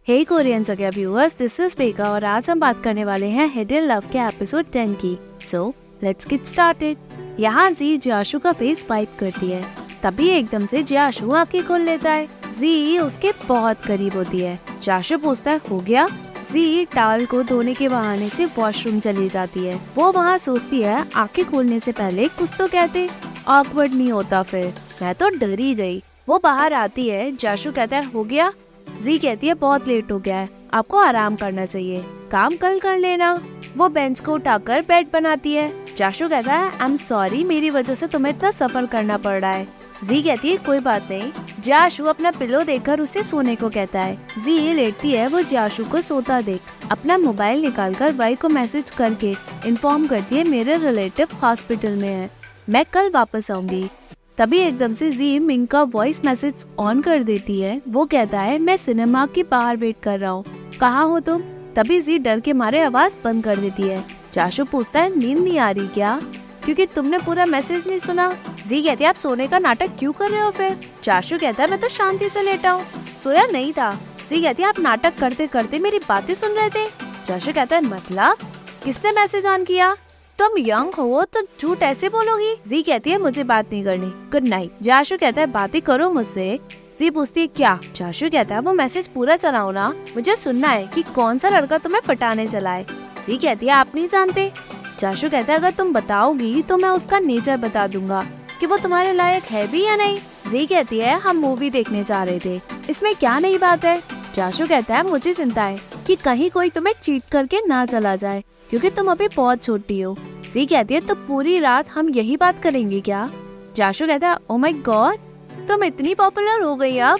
हे Korean जगह viewers, this is बेका और आज हम बात करने वाले हैं हिडन लव के एपिसोड 10 की। So let's get started. यहाँ जी जियाशु का फेस वाइप करती है, तभी एकदम से जियाशु आंखें खोल लेता है। जी उसके बहुत करीब होती है। जियाशु पूछता है हो गया। जी टाल को धोने के बहाने से वॉशरूम चली जाती है। वो वहाँ सोचती है आंखें खोलने से पहले कुछ तो कहते, ऑकवर्ड नहीं होता। फिर मैं तो डर ही गई। वो बाहर आती है। जियाशु कहता है हो गया। जी कहती है बहुत लेट हो गया है, आपको आराम करना चाहिए, काम कल कर लेना। वो बेंच को उठाकर बेड बनाती है। जियाशु कहता है आई एम सॉरी, मेरी वजह से तुम्हें इतना सफर करना पड़ रहा है। जी कहती है कोई बात नहीं। जियाशु अपना पिलो देखकर उसे सोने को कहता है। जी लेटती है। वो जियाशु को सोता देख अपना मोबाइल निकालकर भाई को मैसेज करके इन्फॉर्म करती है मेरे रिलेटिव हॉस्पिटल में है, मैं कल वापस आऊंगी। तभी एकदम से जी मिंग का वॉइस मैसेज ऑन कर देती है। वो कहता है मैं सिनेमा के बाहर वेट कर रहा हूँ, कहाँ हो तुम? तभी जी डर के मारे आवाज बंद कर देती है। जियाशु पूछता है नींद नहीं आ रही क्या, क्योंकि तुमने पूरा मैसेज नहीं सुना? जी कहती है आप सोने का नाटक क्यों कर रहे हो फिर? जियाशु कहता है मैं तो शांति से लेटा हूँ, सोया नहीं था। जी कहती है आप नाटक करते करते मेरी बातें सुन रहे थे। जियाशु कहता है मतलब किसने मैसेज ऑन किया? तुम यंग हो तो झूठ ऐसे बोलोगी? जी कहती है मुझे बात नहीं करनी, गुड नाइट। जियाशु कहता है बातें करो मुझसे। जी पूछती है क्या? जियाशु कहता है वो मैसेज पूरा चलाओ ना, मुझे सुनना है कि कौन सा लड़का तुम्हें पटाने चला है। जी कहती है आप नहीं जानते। जियाशु कहता है अगर तुम बताओगी तो मैं उसका नेचर बता दूंगा कि वो तुम्हारे लायक है भी या नहीं। जी कहती है हम मूवी देखने जा रहे थे, इसमें क्या नई बात है? जियाशु कहता है मुझे चिंता है कि कहीं कोई तुम्हें चीट करके ना चला जाए, क्योंकि तुम अभी बहुत छोटी हो। जी कहती है तो पूरी रात हम यही बात करेंगे क्या? जियाशु कहता है ओ माय गॉड, तुम इतनी पॉपुलर हो गई अब।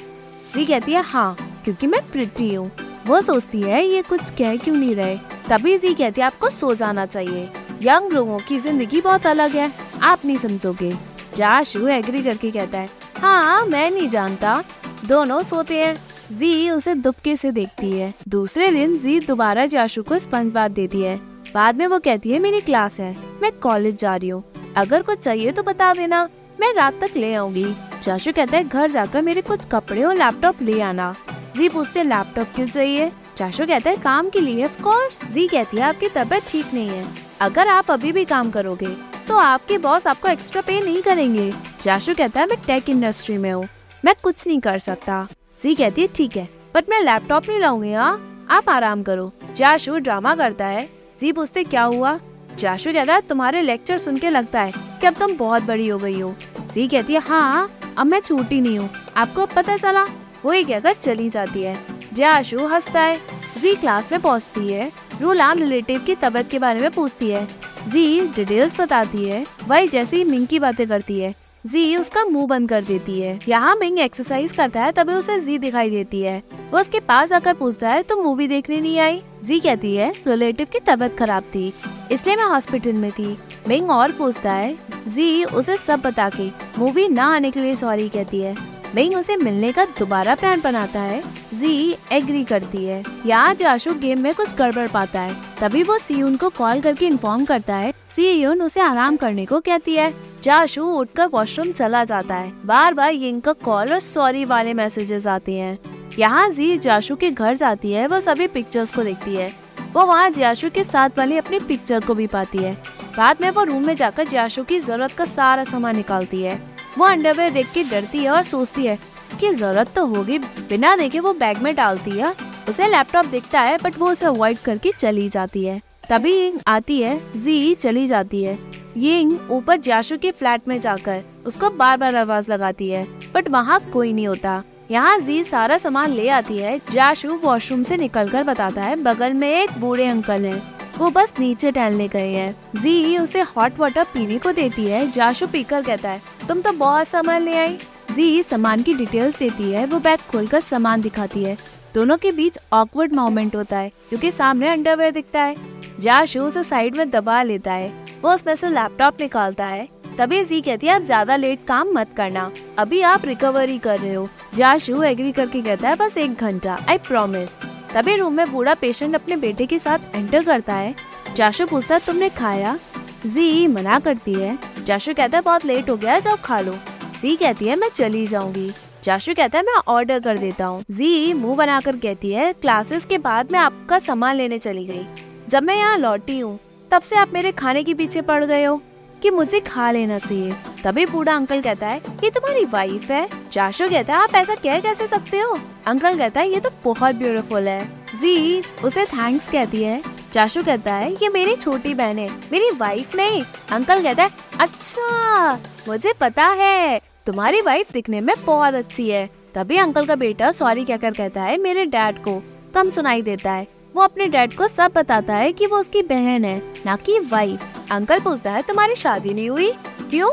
जी कहती है हाँ, क्योंकि मैं प्रिटी हूँ। वो सोचती है ये कुछ कह क्यों नहीं रहे। तभी जी कहती है आपको सो जाना चाहिए, यंग लोगों की जिंदगी बहुत अलग है, आप नहीं समझोगे। जियाशु एग्री करके कहता है हाँ मैं नहीं जानता। दोनों सोते हैं। जी उसे दुबके से देखती है। दूसरे दिन जी दोबारा जियाशु को स्पंज बाथ देती है। बाद में वो कहती है मेरी क्लास है, मैं कॉलेज जा रही हूँ, अगर कुछ चाहिए तो बता देना, मैं रात तक ले आऊंगी। जियाशु कहता है घर जाकर मेरे कुछ कपड़े और लैपटॉप ले आना। जी पूछते है लैपटॉप क्यों चाहिए? जियाशु कहता है काम के लिए ऑफ कोर्स। जी कहती है आपकी तबीयत ठीक नहीं है, अगर आप अभी भी काम करोगे तो आपके बॉस आपको एक्स्ट्रा पे नहीं करेंगे। जियाशु कहता है मैं टेक इंडस्ट्री में हूँ, मैं कुछ नहीं कर सकता। जी कहती है ठीक है, बट मैं लैपटॉप नहीं लाऊंगी, आप आराम करो। जियाशु ड्रामा करता है। जी पूछते क्या हुआ? जियाशु कहता है तुम्हारे लेक्चर सुन के लगता है कि अब तुम बहुत बड़ी हो गई हो। जी कहती है हाँ अब मैं छोटी नहीं हूँ, आपको अब पता चला? वो ये कहकर चली जाती है। जियाशु हंसता है। जी क्लास में पहुँचती है। रोलान रिलेटिव की तबीयत के बारे में पूछती है। जी डिटेल्स बताती है। वही जैसे ही मिंग की बातें करती है जी उसका मुंह बंद कर देती है। यहाँ मिंग एक्सरसाइज करता है, तभी उसे जी दिखाई देती है। वो उसके पास आकर पूछता है तुम मूवी देखने नहीं आई? जी कहती है रिलेटिव की तबीयत खराब थी, इसलिए मैं हॉस्पिटल में थी। मिंग और पूछता है। जी उसे सब बता के मूवी ना आने के लिए सॉरी कहती है। मिंग उसे मिलने का दोबारा प्लान बनाता है। जी एग्री करती है। यहाँ जियाशु गेम में कुछ गड़बड़ पाता है, तभी वो सीयून को कॉल करके इन्फॉर्म करता है। सीयून उसे आराम करने को कहती है। जियाशु उठकर वॉशरूम चला जाता है। बार बार यिंग का कॉल और सॉरी वाले मैसेजेस आते हैं। यहाँ जी जियाशु के घर जाती है। वो सभी पिक्चर्स को देखती है। वो वहाँ जियाशु के साथ वाली अपनी पिक्चर को भी पाती है। बाद में वो रूम में जाकर जियाशु की जरूरत का सारा सामान निकालती है। वो अंडरवेयर देख के डरती है और सोचती है इसकी जरूरत तो होगी, बिना देखे वो बैग में डालती है। उसे लैपटॉप दिखता है बट वो उसे अवॉइड करके चली जाती है। तभी यिंग आती है। जी चली जाती है। यिंग ऊपर जियाशु के फ्लैट में जाकर उसको बार बार आवाज लगाती है, बट वहाँ कोई नहीं होता। यहाँ जी सारा सामान ले आती है। जियाशु वॉशरूम से निकलकर बताता है बगल में एक बूढ़े अंकल हैं, वो बस नीचे टहलने गए हैं। जी उसे हॉट वाटर पीने को देती है। जियाशु पीकर कहता है तुम तो बहुत सामान ले आई। जी सामान की डिटेल्स देती है। वो बैग खोलकर सामान दिखाती है। दोनों के बीच ऑकवर्ड मोमेंट होता है क्योंकि सामने अंडरवेयर दिखता है। जियाशु उसे साइड में दबा लेता है। वो उसमें से लैपटॉप निकालता है। तभी जी कहती है आप ज्यादा लेट काम मत करना, अभी आप रिकवरी कर रहे हो। जियाशु एग्री करके कहता है बस 1 घंटा, आई प्रॉमिस। तभी रूम में बूढ़ा पेशेंट अपने बेटे के साथ एंटर करता है। जियाशु पूछता है तुमने खाया? जी मना करती है। जियाशु कहता है बहुत लेट हो गया है, जाओ खा लो। जी कहती है मैं चली जाऊंगी। जाशु कहता है मैं ऑर्डर कर देता हूँ। जी मुंह बनाकर कहती है क्लासेस के बाद मैं आपका सामान लेने चली गई। जब मैं यहाँ लौटी हूँ तब से आप मेरे खाने के पीछे पड़ गए हो कि मुझे खा लेना चाहिए। तभी बूढ़ा अंकल कहता है ये तुम्हारी वाइफ है। जाशु कहता है आप ऐसा कह कैसे सकते हो। अंकल कहता है ये तो बहुत ब्यूटीफुल है। जी उसे थैंक्स कहती है। जाशु कहता है ये मेरी छोटी बहन है, मेरी वाइफ नहीं। अंकल कहता है अच्छा मुझे पता है, तुम्हारी वाइफ दिखने में बहुत अच्छी है। तभी अंकल का बेटा सॉरी कहकर कहता है मेरे डैड को कम सुनाई देता है। वो अपने डैड को सब बताता है कि वो उसकी बहन है ना कि वाइफ। अंकल पूछता है तुम्हारी शादी नहीं हुई क्यों,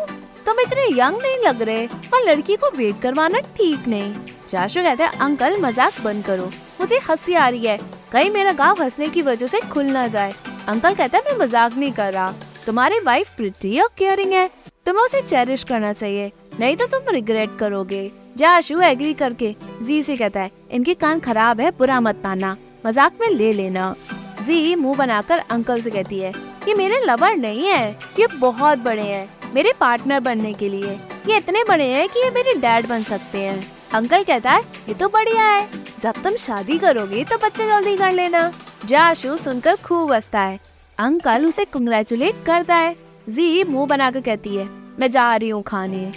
तुम इतने यंग नहीं लग रहे और लड़की को वेट करवाना ठीक नहीं। जाशु कहता है अंकल मजाक बंद करो, मुझे हंसी आ रही है, कहीं मेरा गाँव हंसने की वजह से खुल ना जाए। अंकल कहता है मैं मजाक नहीं कर रहा, तुम्हारी वाइफ प्रिटी और केयरिंग है, तुम्हें उसे चेरिश करना चाहिए, नहीं तो तुम रिग्रेट करोगे। जाशु एग्री करके जी से कहता है इनके कान खराब है, बुरा मत मानना, मजाक में ले लेना। जी मुंह बनाकर अंकल से कहती है ये मेरे लवर नहीं है, ये बहुत बड़े हैं मेरे पार्टनर बनने के लिए, ये इतने बड़े हैं कि ये मेरे डैड बन सकते हैं। अंकल कहता है ये तो बढ़िया है, जब तुम शादी करोगे तो बच्चे जल्दी कर लेना। जाशु सुनकर खूब हंसता है। अंकल उसे कंग्रेचुलेट करता है। जी मुंह बनाकर कहती है मैं जा रही हूँ खाने।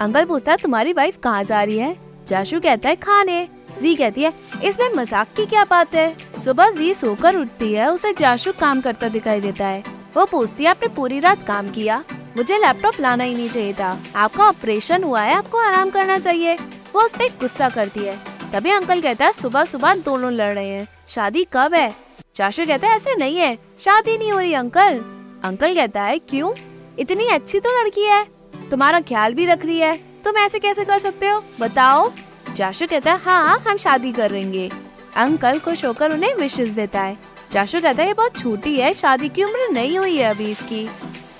अंकल पूछता है तुम्हारी वाइफ कहाँ जा रही है। जाशु कहता है खाने। जी कहती है इसमें मजाक की क्या बात है। सुबह जी सोकर उठती है, उसे जाशु काम करता दिखाई देता है। वो पूछती है आपने पूरी रात काम किया, मुझे लैपटॉप लाना ही नहीं चाहिए था, आपका ऑपरेशन हुआ है, आपको आराम करना चाहिए। वो उस पर गुस्सा करती है। तभी अंकल कहता है सुबह सुबह दोनों लड़ रहे हैं, शादी कब है। जाशु कहता है ऐसे नहीं है, शादी नहीं हो रही अंकल। अंकल कहता है क्यों, इतनी अच्छी तो लड़की है, तुम्हारा ख्याल भी रख रही है, तुम ऐसे कैसे कर सकते हो बताओ। जाशु कहता है हाँ हम शादी करेंगे। अंकल खुश होकर उन्हें विशेष देता है। जाशु कहता है ये बहुत छोटी है, शादी की उम्र नहीं हुई है अभी इसकी।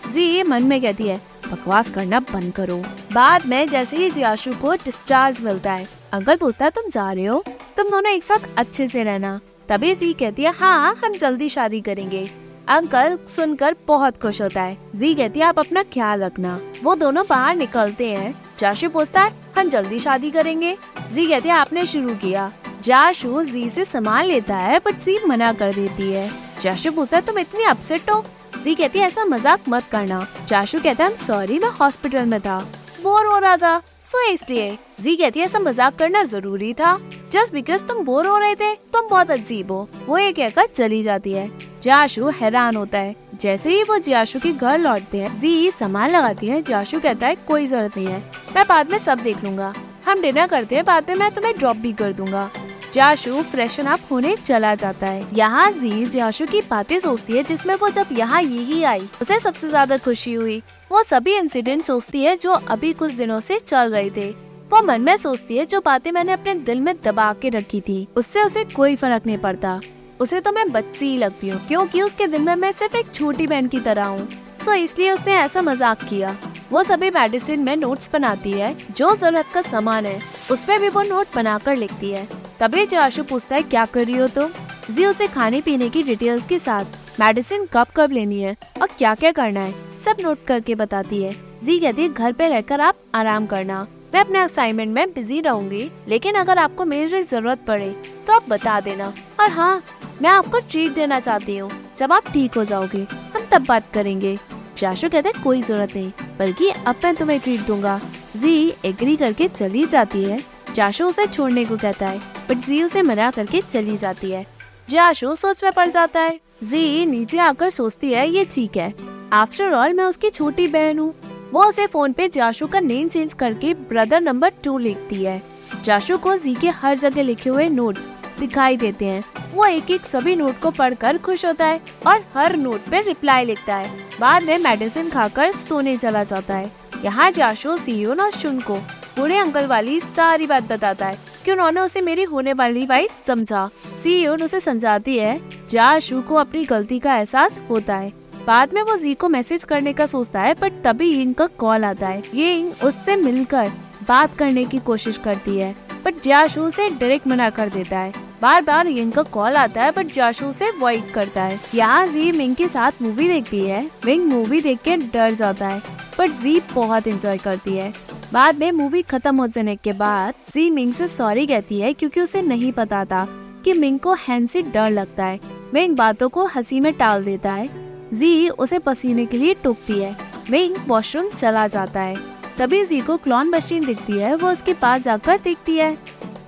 जी मन में कहती है बकवास करना बंद करो। बाद में जैसे ही जाशु को डिस्चार्ज मिलता है, अंकल पूछता है तुम जा रहे हो, तुम दोनों एक साथ अच्छे से रहना। तभी जी कहती है हाँ हम जल्दी शादी करेंगे। अंकल सुनकर बहुत खुश होता है। जी कहती है आप अपना ख्याल रखना। वो दोनों बाहर निकलते हैं। जाशु पूछता है हम जल्दी शादी करेंगे। जी कहती है आपने शुरू किया। जाशु जी से सामान लेता है पर जी मना कर देती है। जाशु पूछता है तुम इतनी अपसेट हो। जी कहती है ऐसा मजाक मत करना। जाशु कहता है सॉरी मैं हॉस्पिटल में था, बोर हो रहा था सो इसलिए। जी कहती है ऐसा मजाक करना जरूरी था, जस्ट बिकॉज तुम बोर हो रहे थे, तुम बहुत अजीब हो। वो ये कहकर चली जाती है। जाशु हैरान होता है। जैसे ही वो जाशु के घर लौटते हैं, जी सामान लगाती है। जाशु कहता है कोई जरूरत नहीं है, मैं बाद में सब देख लूंगा, हम डिनर करते हैं, बाद में मैं तुम्हें ड्रॉप भी कर दूंगा। जाशु फ्रेशन अप होने चला जाता है। यहाँ जी जाशु की बातें सोचती है जिसमें वो जब यहाँ यही आई उसे सबसे ज्यादा खुशी हुई। वो सभी इंसिडेंट सोचती है जो अभी कुछ दिनों से चल रहे थे। वो मन में सोचती है जो बातें मैंने अपने दिल में दबा के रखी थी उससे उसे कोई फर्क नहीं पड़ता, उसे तो मैं बच्ची ही लगती हूँ क्योंकि उसके दिल में मैं सिर्फ एक छोटी बहन की तरह हूँ। सो इसलिए उसने ऐसा मजाक किया। वो सभी मेडिसिन में नोट्स बनाती है, जो जरूरत का सामान है उसमें भी वो नोट बनाकर लिखती है। तभी जाशु पूछता है क्या कर रही हो तुम। जी उसे खाने पीने की डिटेल्स के साथ मेडिसिन कब कब लेनी है और क्या क्या करना है सब नोट करके बताती है। जी कहती है घर पे रहकर आप आराम करना, मैं अपने असाइनमेंट में बिजी रहूंगी, लेकिन अगर आपको मेरी जरूरत पड़े तो आप बता देना। और हाँ मैं आपको ट्रीट देना चाहती हूँ, जब आप ठीक हो जाओगे हम तब बात करेंगे। जाशु कहते हैं कोई जरूरत नहीं, बल्कि अब मैं तुम्हें ट्रीट दूंगा। जी एग्री करके चली जाती है। जाशु उसे छोड़ने को कहता है बट जी उसे मना करके चली जाती है। जाशु सोच में पड़ जाता है। जी नीचे आकर सोचती है ये ठीक है, आफ्टर ऑल मैं उसकी छोटी बहन हूँ। वो उसे फोन पे जाशु का नेम चेंज करके ब्रदर नंबर 2 लिखती है। जाशु को जी के हर जगह लिखे हुए नोट्स दिखाई देते हैं। वो एक एक सभी नोट को पढ़कर खुश होता है और हर नोट पे रिप्लाई लिखता है। बाद में मेडिसिन खाकर सोने चला जाता है। यहाँ जाशु सीयोन और शुन को बूढ़े अंकल वाली सारी बात बताता है कि उन्होंने उसे मेरी होने वाली वाइफ समझा। सीयोन उसे समझाती है। जाशु को अपनी गलती का एहसास होता है। बाद में वो जी को मैसेज करने का सोचता है बट तभी यिंग का कॉल आता है। यिंग उससे मिलकर बात करने की कोशिश करती है बट जाशु उसे डायरेक्ट मना कर देता है। बार बार यिंग का कॉल आता है बट जाशु उसे अवॉइड करता है। यहाँ जी मिंग के साथ मूवी देखती है। मिंग मूवी देख के डर जाता है बट जी बहुत एंजॉय करती है। बाद में मूवी खत्म हो जाने के बाद जी मिंग से सॉरी कहती है क्योंकि उसे नहीं पता था कि मिंग को हैन से डर लगता है। मिंग बातों को हंसी में टाल देता है। जी उसे पसीने के लिए टोकती है। मिंग वॉशरूम चला जाता है। तभी जी को क्लॉन मशीन दिखती है। वो उसके पास जाकर देखती है।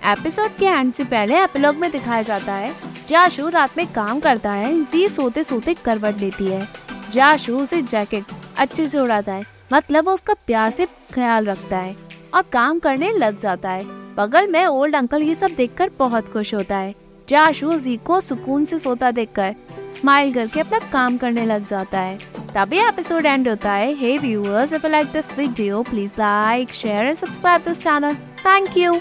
एपिसोड के एंड से पहले एपिलॉग में दिखाया जाता है जाशु रात में काम करता है। जी सोते सोते करवट लेती है। जाशु उसे जैकेट अच्छे से उड़ाता है, मतलब वो उसका प्यार से ख्याल रखता है और काम करने लग जाता है। बगल में ओल्ड अंकल ये सब देखकर बहुत खुश होता है। जाशु जी को सुकून से सोता देखकर स्माइल करके अपना काम करने लग जाता है। तभी एपिसोड एंड होता है। Hey viewers, if you like this video, please like, share and subscribe this channel. Thank you.